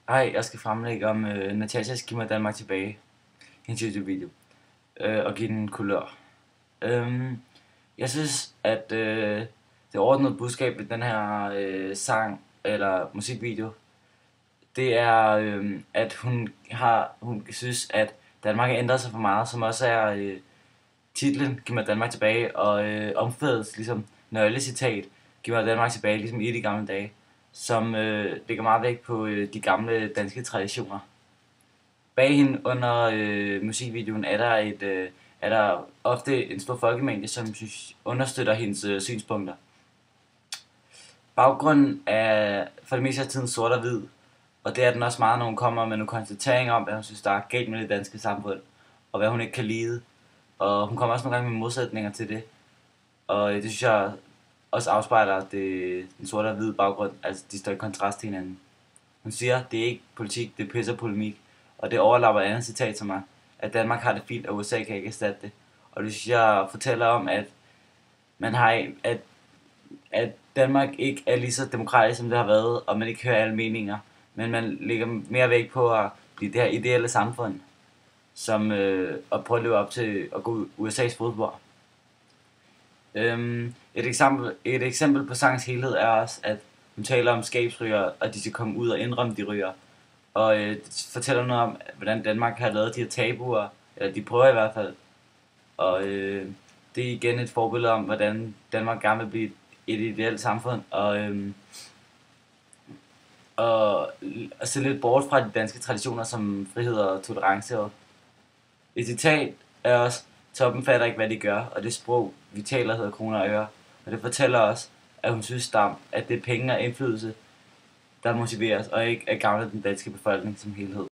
Hej, jeg skal fremlægge om Natashas Giv mig Danmark tilbage, hendes YouTube-video, og give den en kulør. Jeg synes, at det overordnede budskab ved den her sang eller musikvideo, det er, at hun synes, at Danmark har ændret sig for meget, som også er titlen Giv mig Danmark tilbage, og omkvædets ligesom nøglecitat Giv mig Danmark tilbage, ligesom i de gamle dage, som lægger meget vægt på de gamle danske traditioner. Bag hende under musikvideoen er der ofte en stor folkemængde, som understøtter hendes synspunkter. Baggrunden er for det meste af tiden sort og hvid, og det er den også meget, når hun kommer med nogle konstateringer om, hvad hun synes, der er galt med det danske samfund, og hvad hun ikke kan lide. Og hun kommer også nogle gange med modsætninger til det, og det synes jeg også afspejler den sorte og hvide baggrund, altså de står i kontrast til hinanden. Hun siger, det er ikke politik, det er pisse og polemik, og det overlapper et andet citat som er, at Danmark har det fint, og USA kan ikke erstatte det. Og det synes jeg fortæller om, at man har, at Danmark ikke er lige så demokratisk, som det har været, og man ikke hører alle meninger, men man lægger mere vægt på at blive det her ideelle samfund, som at prøve at leve op til at gå USA's fodspor. Et eksempel på sangens helhed er også, at hun taler om skabsryger, og de skal komme ud og indrømme de ryger. Og det fortæller noget om, hvordan Danmark har lavet de her tabuer, eller de prøver i hvert fald. Og det er igen et forbillede om, hvordan Danmark gerne vil blive et ideelt samfund, og se lidt bort fra de danske traditioner som frihed og tolerance. Og et citat er også, toppen fatter ikke, hvad de gør, og det sprog, vi taler, hedder kroner og øre. Og det fortæller os, at hun synes, at det er penge og indflydelse, der motiveres, og ikke at gavne den danske befolkning som helhed.